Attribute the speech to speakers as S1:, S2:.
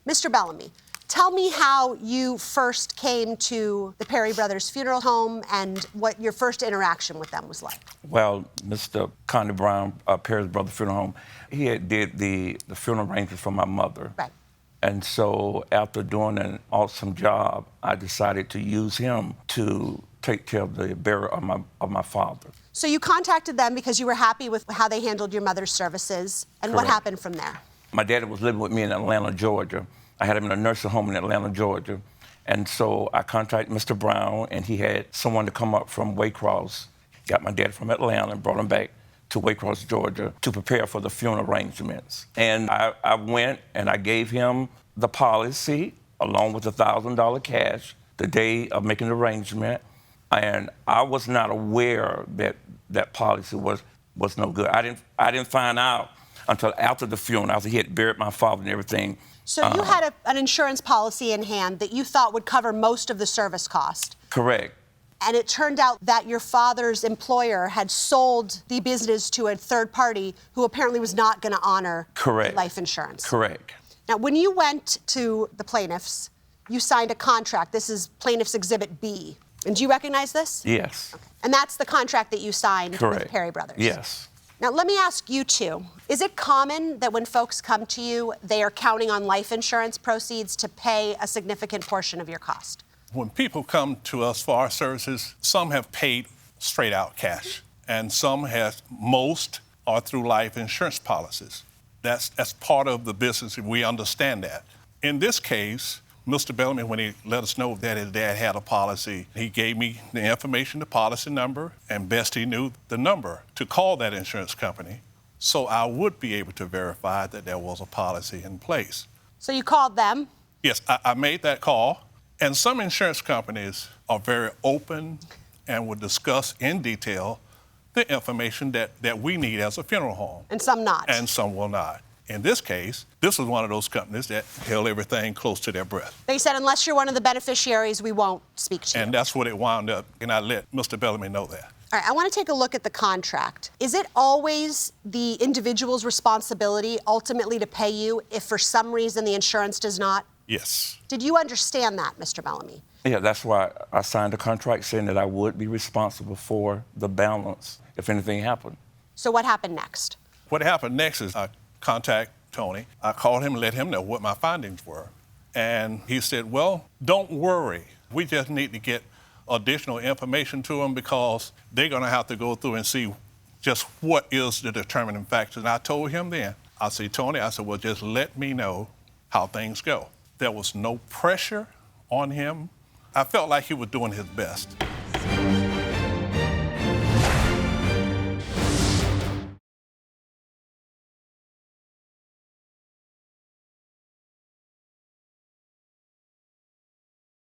S1: Mr. Bellamy, tell me how you first came to the Perry Brothers Funeral Home and what your first interaction with them was like.
S2: Well, Mr. Connie Brown, Perry's Brother Funeral Home, he had did the funeral arrangements for my mother.
S1: Right.
S2: And so after doing an awesome job, I decided to use him to take care of the burial of my father.
S1: So you contacted them because you were happy with how they handled your mother's services, and
S2: Correct.
S1: what happened from there?
S2: My daddy was living with me in Atlanta, Georgia. I had him in a nursing home in Atlanta, Georgia. And so I contacted Mr. Brown, and he had someone to come up from Waycross, got my dad from Atlanta and brought him back to Waycross, Georgia, to prepare for the funeral arrangements. And I went and I gave him the policy, along with $1,000 cash, the day of making the arrangement. And I was not aware that that policy was no good. I didn't find out until after the funeral, after he had buried my father and everything.
S1: So you had an insurance policy in hand that you thought would cover most of the service cost.
S2: Correct.
S1: And it turned out that your father's employer had sold the business to a third party who apparently was not going to honor
S2: Correct.
S1: life insurance.
S2: Correct.
S1: Now, when you went to the plaintiffs, you signed a contract. This is Plaintiff's Exhibit B. And do you recognize this?
S2: Yes.
S1: Okay. And that's the contract that you signed
S2: Correct.
S1: with Perry Brothers?
S2: Yes.
S1: Now, let me ask you two, is it common that when folks come to you, they are counting on life insurance proceeds to pay a significant portion of your cost?
S3: When people come to us for our services, some have paid straight out cash, and most are through life insurance policies. That's part of the business, we understand that. In this case, Mr. Bellamy, when he let us know that his dad had a policy, he gave me the information, the policy number, and best he knew, the number to call that insurance company, so I would be able to verify that there was a policy in place.
S1: So you called them?
S3: Yes, I made that call, and some insurance companies are very open and will discuss in detail the information that we need as a funeral home.
S1: And some not?
S3: And some will not. In this case, this was one of those companies that held everything close to their breath.
S1: They said, unless you're one of the beneficiaries, we won't speak to you.
S3: And that's what it wound up, and I let Mr. Bellamy know that.
S1: All right, I want to take a look at the contract. Is it always the individual's responsibility ultimately to pay you if for some reason the insurance does not?
S3: Yes.
S1: Did you understand that, Mr. Bellamy?
S2: Yeah, that's why I signed a contract saying that I would be responsible for the balance if anything happened.
S1: So what happened next?
S3: What happened next is I contacted Tony. I called him and let him know what my findings were. And he said, well, don't worry. We just need to get additional information to them because they're going to have to go through and see just what is the determining factors. And I told him then, I said, Tony, I said, well, just let me know how things go. There was no pressure on him. I felt like he was doing his best.